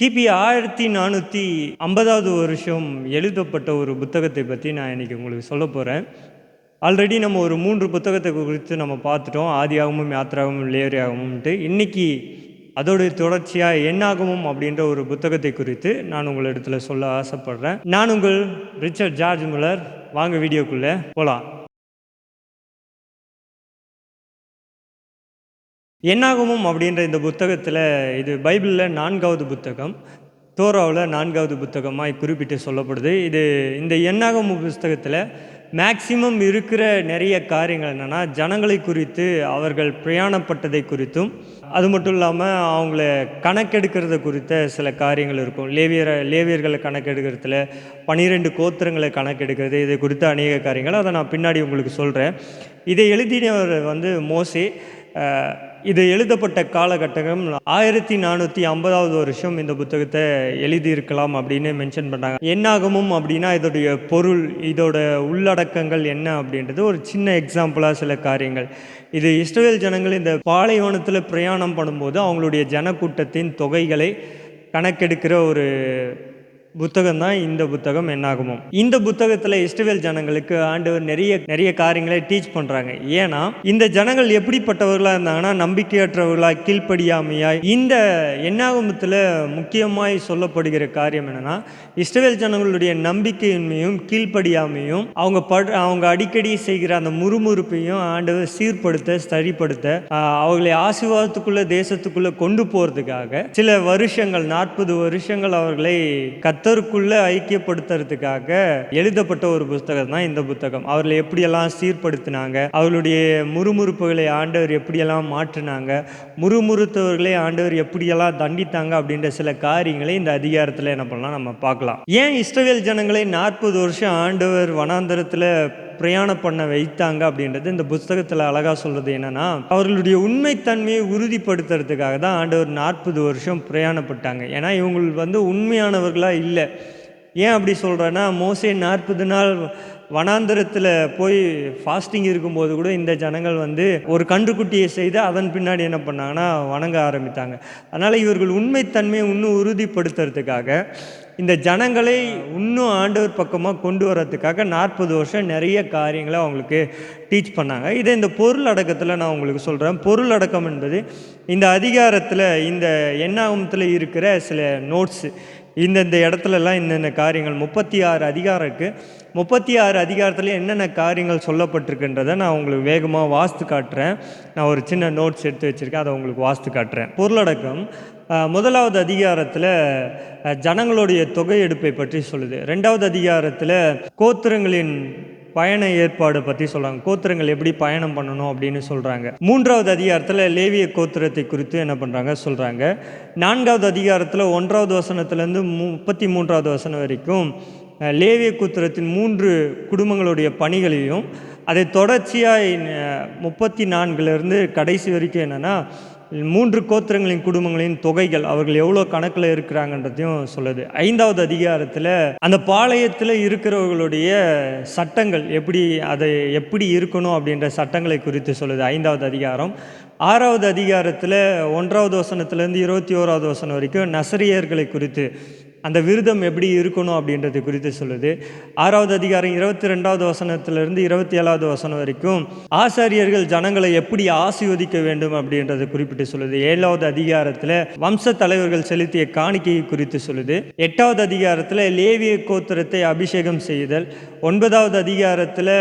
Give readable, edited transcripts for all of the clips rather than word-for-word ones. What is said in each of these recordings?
கிபி 1450வது வருஷம் எழுதப்பட்ட ஒரு புத்தகத்தை பற்றி நான் இன்றைக்கி உங்களுக்கு சொல்ல போகிறேன். ஆல்ரெடி நம்ம ஒரு 3 புத்தகத்தை குறித்து நம்ம பார்த்துட்டோம். ஆதியாகமும், யாத்திராகமும், லேவியராகமும்ன்ட்டு. இன்றைக்கி அதோடைய தொடர்ச்சியாக என்னாகமும் அப்படின்ற ஒரு புத்தகத்தை குறித்து நான் உங்களிடத்தில் சொல்ல ஆசைப்படுறேன். நான் உங்கள் ரிச்சர்ட் ஜார்ஜ் முல்லர். வாங்க வீடியோக்குள்ளே போகலாம். என்னாகமும் அப்படின்ற இந்த புத்தகத்தில், இது பைபிளில் 4வது புத்தகம், தோராவில் 4வது புத்தகமாக குறிப்பிட்டு சொல்லப்படுது. இந்த என்னாகமும் புத்தகத்தில் மேக்சிமம் இருக்கிற நிறைய காரியங்கள் என்னென்னா, ஜனங்களை குறித்து, அவர்கள் பிரயாணப்பட்டதை குறித்தும், அது மட்டும் இல்லாமல் அவங்கள கணக்கெடுக்கிறத குறித்த சில காரியங்கள் இருக்கும். லேவியர்களை கணக்கெடுக்கிறதுல 12 கோத்திரங்களை கணக்கெடுக்கிறது, இதை குறித்த அநேக காரியங்கள், அதை நான் பின்னாடி உங்களுக்கு சொல்கிறேன். இதை எழுதினவர் மோசே. இது எழுதப்பட்ட காலகட்டம் 1450வது வருஷம் இந்த புத்தகத்தை எழுதியிருக்கலாம் அப்படின்னு மென்ஷன் பண்ணாங்க. என்னாகமும் அப்படின்னா இதோடைய பொருள், இதோட உள்ளடக்கங்கள் என்ன அப்படின்றது ஒரு சின்ன எக்ஸாம்பிளாக சில காரியங்கள். இது இஸ்ரவேல் ஜனங்கள் இந்த பாலைவனத்தில் பிரயாணம் பண்ணும்போது அவங்களுடைய ஜனக்கூட்டத்தின் தொகைகளை கணக்கெடுக்கிற ஒரு புத்தகம் தான் இந்த புத்தகம் என்னாகமும். இந்த புத்தகத்தில் இஸ்ரவேல் ஜனங்களுக்கு ஆண்டவர் நிறைய காரியங்களை டீச் பண்ணுறாங்க. ஏன்னா இந்த ஜனங்கள் எப்படிப்பட்டவர்களாக இருந்தாங்கன்னா, நம்பிக்கையற்றவர்களாய், கீழ்ப்படியாமையாய். இந்த என்னாகமத்தில் முக்கியமாய் சொல்லப்படுகிற காரியம் என்னென்னா, இஸ்ரவேல் ஜனங்களுடைய நம்பிக்கையின்மையும் கீழ்ப்படியாமையும் அவங்க அடிக்கடி செய்கிற அந்த முறுமுறுப்பையும் ஆண்டவர் சீர்படுத்த, சரிப்படுத்த, அவர்களை ஆசீர்வாதத்துக்குள்ள தேசத்துக்குள்ளே கொண்டு போகிறதுக்காக சில வருஷங்கள், 40 வருஷங்கள் அவர்களை கர்த்தருக்குள்ள ஐக்கியப்படுத்துறதுக்காக எழுதப்பட்ட ஒரு புத்தகம் தான் இந்த புத்தகம். அவர்களை எப்படியெல்லாம் சீர்படுத்தினாங்க, அவர்களுடைய முறுமுறுப்புகளை ஆண்டவர் எப்படியெல்லாம் மாற்றினாங்க, முறுமுறுத்தவர்களை ஆண்டவர் எப்படியெல்லாம் தண்டித்தாங்க அப்படின்ற சில காரியங்களை இந்த அதிகாரத்தில் என்ன பண்ணலாம், நம்ம பார்க்கலாம். ஏன் இஸ்ரவேல் ஜனங்களை 40 வருஷம் ஆண்டவர் வனாந்தரத்தில் பிரயாணம் பண்ண வைத்தாங்க அப்படின்றது இந்த புத்தகத்தில் அழகாக சொல்கிறது என்னென்னா, அவர்களுடைய உண்மைத்தன்மையை உறுதிப்படுத்துறதுக்காக தான் ஆண்டவர் 40 வருஷம் பிரயாணப்பட்டாங்க. ஏன்னா இவங்க உண்மையானவர்களாக இல்லை. ஏன் அப்படி சொல்கிறேன்னா, மோசே 40 நாள் வனாந்தரத்தில் போய் ஃபாஸ்டிங் இருக்கும்போது கூட இந்த ஜனங்கள் ஒரு கன்றுக்குட்டியை செய்து அதன் பின்னாடி என்ன பண்ணாங்கன்னா வணங்க ஆரம்பித்தாங்க. அதனால் இவர்கள் உண்மைத்தன்மையை இன்னும் உறுதிப்படுத்துறதுக்காக, இந்த ஜனங்களை இன்னும் ஆண்டவர் பக்கமாக கொண்டு வர்றதுக்காக 40 வருஷம் நிறைய காரியங்களை அவங்களுக்கு டீச் பண்ணாங்க. இதை இந்த பொருள் அடக்கத்தில் நான் உங்களுக்கு சொல்கிறேன். பொருள் அடக்கம் என்பது இந்த அதிகாரத்தில், இந்த என்னாகமத்தில் இருக்கிற சில நோட்ஸு. இந்த இடத்துலலாம் என்னென்ன காரியங்கள், 36 அதிகாரம் இருக்குது. 36 அதிகாரத்தில் என்னென்ன காரியங்கள் சொல்லப்பட்டிருக்குன்றதை நான் உங்களுக்கு வேகமாக வாஸ்து காட்டுறேன். நான் ஒரு சின்ன நோட்ஸ் எடுத்து வச்சுருக்கேன், அதை உங்களுக்கு வாஸ்து காட்டுறேன். பொருளடக்கம் 1வது அதிகாரத்தில் ஜனங்களுடைய தொகை எடுப்பை பற்றி சொல்லுது. 2வது அதிகாரத்தில் கோத்திரங்களின் பயண ஏற்பாடு பற்றி சொல்கிறாங்க. கோத்திரங்கள் எப்படி பயணம் பண்ணணும் அப்படின்னு சொல்கிறாங்க. 3வது அதிகாரத்தில் லேவிய கோத்திரத்தை குறித்து என்ன பண்ணுறாங்க சொல்கிறாங்க. 4வது அதிகாரத்தில் 1வது வசனத்துலேருந்து 33வது வசனம் வரைக்கும் லேவிய கோத்திரத்தின் 3 குடும்பங்களுடைய பணிகளையும், அதை தொடர்ச்சியாக 34லேருந்து கடைசி வரைக்கும் என்னென்னா 3 கோத்திரங்களின் குடும்பங்களின் தொகைகள், அவர்கள் எவ்வளோ கணக்கில் இருக்கிறாங்கன்றதையும் சொல்லுது. 5வது அதிகாரத்தில் அந்த பாளையத்தில் இருக்கிறவர்களுடைய சட்டங்கள் எப்படி இருக்கணும் அப்படின்ற சட்டங்களை குறித்து சொல்லுது 5வது அதிகாரம். 6வது அதிகாரத்தில் 1வது வசனத்துலேருந்து 21வது வசனம் வரைக்கும் நசரியர்களை குறித்து, அந்த விரதம் எப்படி இருக்கணும் அப்படின்றது குறித்து சொல்லுது. 6வது அதிகாரம் 22வது வசனத்திலிருந்து 27வது வசனம் வரைக்கும் ஆசாரியர்கள் ஜனங்களை எப்படி ஆசீர்வதிக்க வேண்டும் அப்படின்றத குறிப்பிட்டு சொல்லுது. 7வது அதிகாரத்தில் வம்ச தலைவர்கள் செலுத்திய காணிக்கையை குறித்து சொல்லுது. 8வது அதிகாரத்தில் லேவிய கோத்திரத்தை அபிஷேகம் செய்தல். 9வது அதிகாரத்தில்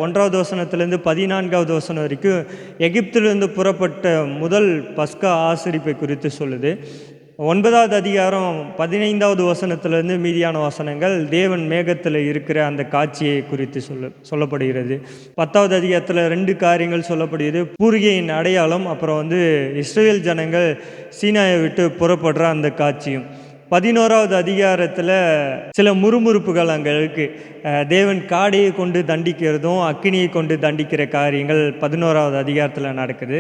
1வது வசனத்திலிருந்து 14வது வசனம் வரைக்கும் எகிப்திலிருந்து புறப்பட்ட முதல் பஸ்கா ஆசரிப்பை குறித்து சொல்லுது. 9வது அதிகாரம் 15வது வசனத்திலிருந்து மீதியான வசனங்கள் தேவன் மேகத்தில் இருக்கிற அந்த காட்சியை குறித்து சொல்லப்படுகிறது. 10வது அதிகாரத்தில் 2 காரியங்கள் சொல்லப்படுகிறது. பூரிகையின் அடையாளம், அப்புறம் இஸ்ரவேல் ஜனங்கள் சீனாயை விட்டு புறப்படுற அந்த காட்சியும். 11வது அதிகாரத்தில் சில முறுமுறுப்புகள் அங்கே இருக்குது. தேவன் காடையை கொண்டு தண்டிக்கிறதும் அக்கினியை கொண்டு தண்டிக்கிற காரியங்கள் 11வது அதிகாரத்தில் நடக்குது.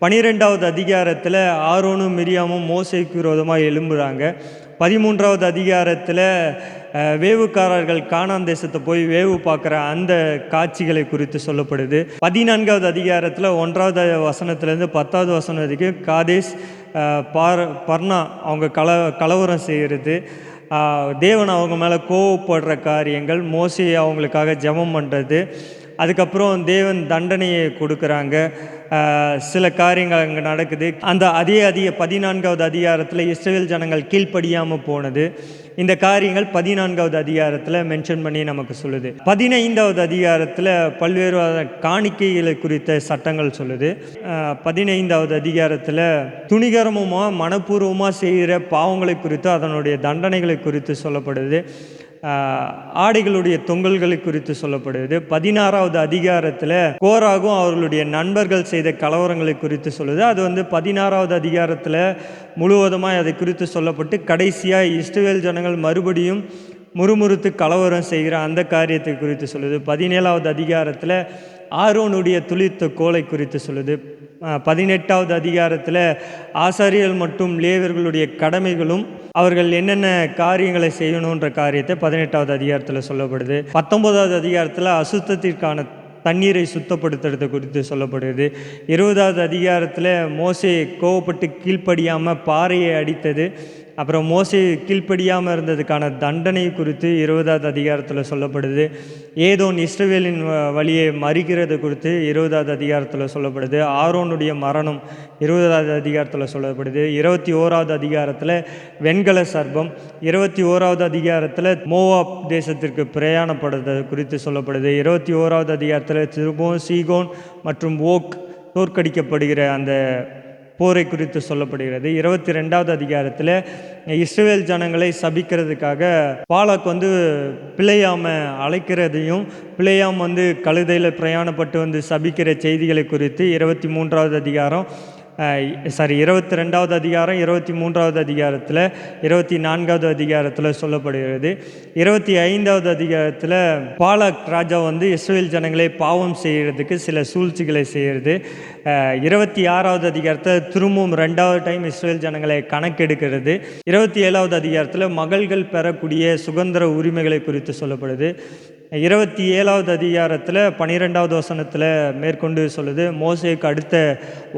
12வது அதிகாரத்தில் ஆரோனும் மிரியாமும் மோசேக்கு விரோதமாக எழும்புகிறாங்க. 13வது அதிகாரத்தில் வேவுக்காரர்கள் கானான் தேசத்தை போய் வேவு பார்க்குற அந்த காட்சிகளை குறித்து சொல்லப்படுது. 14வது அதிகாரத்தில் 1வது வசனத்திலேருந்து 10வது வசனம் வரைக்கும் காதேஸ் பர்னா அவங்க கலவரம் செய்கிறது, தேவன் அவங்க மேலே கோவப்படுற காரியங்கள், மோசே அவங்களுக்காக ஜெபம் பண்ணுறது, அதுக்கப்புறம் தேவன் தண்டனையை கொடுக்குறாங்க. சில காரியங்கள் அங்கே நடக்குது. அந்த அதே 14வது அதிகாரத்தில் இஸ்ரவேல் ஜனங்கள் கீழ்ப்படியாமல் போனது, இந்த காரியங்கள் 14வது அதிகாரத்தில் மென்ஷன் பண்ணி நமக்கு சொல்லுது. 15வது அதிகாரத்தில் பல்வேறு காணிக்கைகளை குறித்த சட்டங்கள் சொல்லுது. 15வது அதிகாரத்தில் துணிகரமாக மனப்பூர்வமாக செய்கிற பாவங்களை குறித்து அதனுடைய தண்டனைகளை குறித்து சொல்லப்படுது. ஆடைகளுடைய தொங்கல்களை குறித்து சொல்லப்படுது. 16வது அதிகாரத்தில் கோராகும் அவர்களுடைய நண்பர்கள் செய்த கலவரங்களை குறித்து சொல்லுது. அது 16வது அதிகாரத்தில் முழுவதுமாக அதை குறித்து சொல்லப்பட்டு கடைசியாக இஸ்ரவேல் ஜனங்கள் மறுபடியும் முறுமுறுத்து கலவரம் செய்கிற அந்த காரியத்தை குறித்து சொல்லுது. 17வது அதிகாரத்தில் ஆரோனுடைய துளிர்த்த கோலை குறித்து சொல்லுது. 18வது அதிகாரத்தில் ஆசாரியர்கள் மற்றும் லேவியர்களுடைய கடமைகளும் அவர்கள் என்னென்ன காரியங்களை செய்யணுன்ற காரியத்தை 18வது அதிகாரத்தில் சொல்லப்படுது. 19வது அதிகாரத்தில் அசுத்தத்திற்கான தண்ணீரை சுத்தப்படுத்துறது குறித்து சொல்லப்படுது. 20வது அதிகாரத்தில் மோசே கோவப்பட்டு கீழ்ப்படியாமல் பாறையை அடித்தது, அப்புறம் மோசே கீழ்ப்படியாமல் இருந்ததுக்கான தண்டனை குறித்து 20வது அதிகாரத்தில் சொல்லப்படுது. ஏதோன் இஸ்ரவேலின் வழியை மறிக்கிறது குறித்து 20வது அதிகாரத்தில் சொல்லப்படுது. ஆரோனுடைய மரணம் 20வது அதிகாரத்தில் சொல்லப்படுது. 21வது அதிகாரத்தில் வெண்கல சர்ப்பம், 21வது அதிகாரத்தில் மோவாப் தேசத்திற்கு பிரயாணப்படுறது குறித்து சொல்லப்படுது. 21வது அதிகாரத்தில் திருபோன், சீகோன் மற்றும் ஓக் தோற்கடிக்கப்படுகிற அந்த போரை குறித்து சொல்லப்படுகிறது. 22வது அதிகாரத்தில் இஸ்ரவேல் ஜனங்களை சபிக்கிறதுக்காக பாலாக் பிழையாம அழைக்கிறதையும், பிழையாம் கழுதையில் பிரயாணப்பட்டு சபிக்கிற செய்திகளை குறித்து 23வது அதிகாரம் 22வது அதிகாரம் 23வது அதிகாரத்தில் 24வது அதிகாரத்தில் சொல்லப்படுகிறது. 25வது அதிகாரத்தில் பாலாக் ராஜா இஸ்ரவேல் ஜனங்களை பாவம் செய்கிறதுக்கு சில சூழ்ச்சிகளை செய்கிறது. 26வது அதிகாரத்தில் திரும்பவும் 2வது டைம் இஸ்ரவேல் ஜனங்களை கணக்கெடுக்கிறது. 27வது அதிகாரத்தில் மகள்கள் பெறக்கூடிய சுதந்திர உரிமைகளை குறித்து சொல்லப்படுது. 27வது அதிகாரத்தில் 12வது வசனத்தில் மேற்கொண்டு சொல்லுது, மோசேக்கு அடுத்த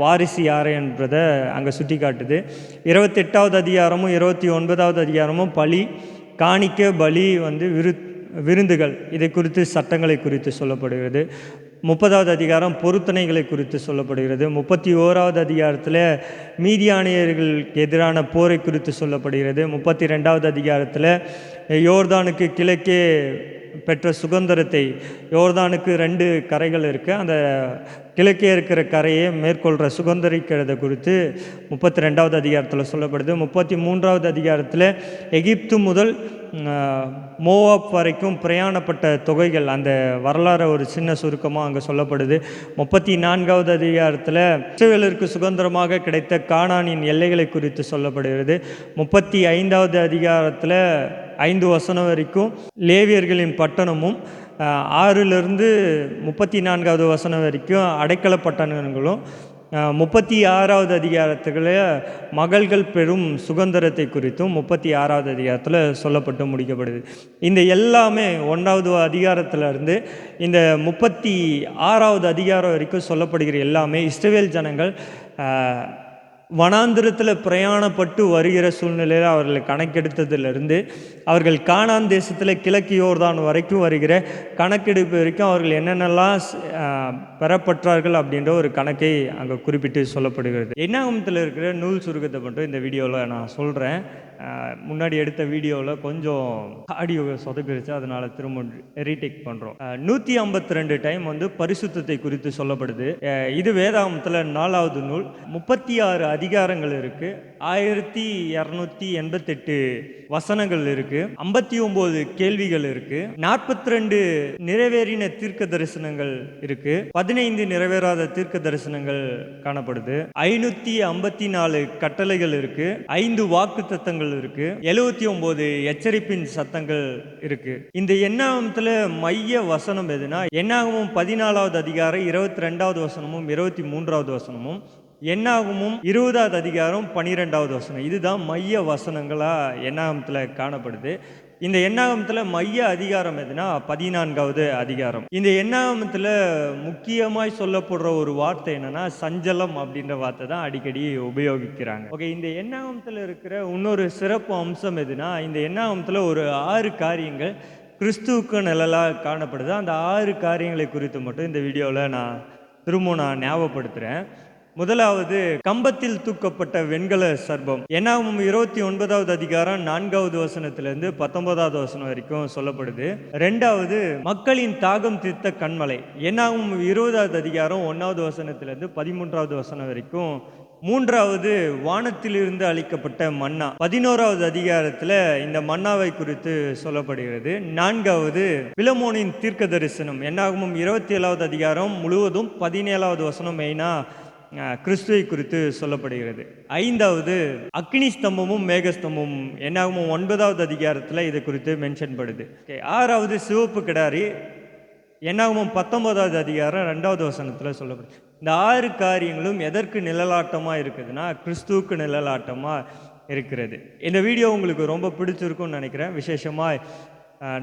வாரிசு யார் என்றதை அங்கே சுட்டி காட்டுது. 28வது அதிகாரமும் 29வது அதிகாரமும் பலி, காணிக்க, பலி, விருந்துகள் இதை குறித்து சட்டங்களை குறித்து சொல்லப்படுகிறது. 30வது அதிகாரம் பொருத்தனைகளை குறித்து சொல்லப்படுகிறது. 31வது அதிகாரத்தில் மீதியானியர்களுக்கு எதிரான போரை குறித்து சொல்லப்படுகிறது. 32வது அதிகாரத்தில் யோர்தானுக்கு கிழக்கே பெற்ற சுதந்திரத்தை, யோர்தானுக்கு 2 கரைகள் இருக்குது, அந்த கிழக்கே இருக்கிற கரையை மேற்கொள்கிற சுதந்திரிக்கிறத குறித்து 32வது அதிகாரத்தில் சொல்லப்படுது. 33வது அதிகாரத்தில் எகிப்து முதல் மோவாப் வரைக்கும் பிரயாணப்பட்ட தொகைகள், அந்த வரலாறு ஒரு சின்ன சுருக்கமாக அங்கே சொல்லப்படுது. 34வது அதிகாரத்தில் இஸ்ரவேலருக்கு சுதந்திரமாக கிடைத்த கானானின் எல்லைகளை குறித்து சொல்லப்படுகிறது. 35வது அதிகாரத்தில் 5 வசனம் வரைக்கும் லேவியர்களின் பட்டணமும், 6லிருந்து 34வது வசனம் வரைக்கும் அடைக்கல பட்டணங்களும், 36வது அதிகாரத்தில் மகள்கள் பெறும் சுதந்திரத்தை குறித்தும் 36வது அதிகாரத்தில் சொல்லப்பட்டு முடிக்கப்படுது. இந்த எல்லாமே 1வது அதிகாரத்திலிருந்து இந்த 36வது அதிகாரம் வரைக்கும் சொல்லப்படுகிற எல்லாமே இஸ்ரவேல் ஜனங்கள் வனாந்திரத்தில் பிரயாணப்பட்டு வருகிற சூழ்நிலையில் அவர்களை கணக்கெடுத்ததிலிருந்து அவர்கள் கானான் தேசத்தில் கிழக்கு யோர்தான் வரைக்கும் வருகிற கணக்கெடுப்பு வரைக்கும் அவர்கள் என்னென்னலாம் பெறப்பட்டார்கள் அப்படின்ற ஒரு கணக்கை அங்கே குறிப்பிட்டு சொல்லப்படுகிறது. என்னாகமத்தில் இருக்கிற நூல் சுருக்கத்தை மட்டும் இந்த வீடியோவில் நான் சொல்கிறேன். முன்னாடி எடுத்த வீடியோவில் கொஞ்சம் ஆடியோ சொதப்பிடுச்சு, அதனால் திரும்ப ரீடேக் பண்ணுறோம். 152 டைம் பரிசுத்தத்தை குறித்து சொல்லப்படுது. இது வேதாகமத்தில் 4வது நூல். 36 அதிகாரங்கள் இருக்குது, 1288 வசனங்கள் இருக்குது, 59 கேள்விகள் இருக்குது, 42 நிறைவேறின தீர்க்க தரிசனங்கள் இருக்குது, 15 நிறைவேறாத தீர்க்க தரிசனங்கள் காணப்படுது, 554 கட்டளைகள் இருக்குது, 5 வாக்கு தத்தங்கள் இருக்கு, 79 எச்சரிப்பின் சத்தங்கள் இருக்கு. இந்த என்னாகமத்துல மைய வசனம் எதுனா, என்னாகமும் 14வது அதிகாரம் 22வது வசனமும் 23வது வசனமும், என்னாகமும் 20வது அதிகாரம் 12வது வசனம். இதுதான் மைய வசனங்களாக என்னாகமத்தில் காணப்படுது. இந்த என்னாகமத்தில் மைய அதிகாரம் எதுனா 14வது அதிகாரம். இந்த என்னாகமத்தில் முக்கியமாய் சொல்லப்படுற ஒரு வார்த்தை என்னன்னா சஞ்சலம் அப்படின்ற வார்த்தை தான் அடிக்கடி உபயோகிக்கிறாங்க. ஓகே, இந்த என்னாகமத்தில் இருக்கிற இன்னொரு சிறப்பு அம்சம் எதுனா இந்த என்னாகமத்தில் ஒரு 6 காரியங்கள் கிறிஸ்துவுக்கு நிழலாக காணப்படுது. அந்த 6 காரியங்களை குறித்து மட்டும் இந்த வீடியோவில் நான் ஞாபகப்படுத்துகிறேன். முதலாவது, கம்பத்தில் தூக்கப்பட்ட வெண்கல சர்ப்பம். என்னாகமம் 29வது அதிகாரம் 4வது வசனத்திலிருந்து 19வது வசனம் வரைக்கும் சொல்லப்படுது. ரெண்டாவது, மக்களின் தாகம் தீர்த்த கண்மலை. என்னாகமம் 20வது அதிகாரம் 1வது வசனத்திலிருந்து 13வது வசனம் வரைக்கும். மூன்றாவது, வானத்திலிருந்து அளிக்கப்பட்ட மன்னா. 11வது அதிகாரத்தில் இந்த மன்னாவை குறித்து சொல்லப்படுகிறது. நான்காவது, பிலமோனின் தீர்க்க தரிசனம். என்னாகமம் 27வது அதிகாரம் முழுவதும் 17வது வசனம் மெயினாக கிறிஸ்துவை குறித்து சொல்லப்படுகிறது. ஐந்தாவது, அக்னி ஸ்தம்பமும் மேகஸ்தம்பமும். என்னாகமம் 9வது அதிகாரத்தில் இதை குறித்து மென்ஷன் படுது. ஆறாவது, சிவப்பு கிடாரி. என்னாகமம் 19வது அதிகாரம் 2வது வசனத்தில் சொல்லப்படுது. இந்த 6 காரியங்களும் எதற்கு நிழலாட்டமாக இருக்குதுன்னா கிறிஸ்துவுக்கு நிழலாட்டமாக இருக்கிறது. இந்த வீடியோ உங்களுக்கு ரொம்ப பிடிச்சிருக்கும்னு நினைக்கிறேன். விசேஷமாக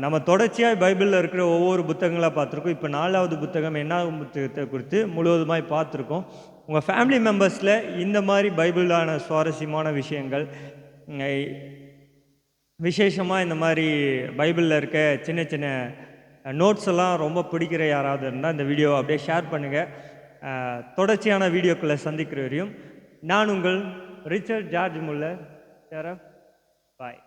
நம்ம தொடர்ச்சியாக பைபிளில் இருக்கிற ஒவ்வொரு புத்தகங்களாக பார்த்துருக்கோம். இப்போ 4வது புத்தகம் என்னாகும் புத்தகத்தை குறித்து முழுவதுமாய் பார்த்துருக்கோம். உங்கள் ஃபேமிலி மெம்பர்ஸில் இந்த மாதிரி பைபிளான சுவாரஸ்யமான விஷயங்கள், விசேஷமாக இந்த மாதிரி பைபிளில் இருக்க சின்ன சின்ன நோட்ஸ் எல்லாம் ரொம்ப பிடிக்கிற யாராவது இருந்தால் இந்த வீடியோவை அப்படியே ஷேர் பண்ணுங்கள். தொடர்ச்சியான வீடியோக்களை சந்திக்கிற வரையும் நான் உங்கள் ரிச்சர்ட் ஜார்ஜ் முல்லர். பாய்.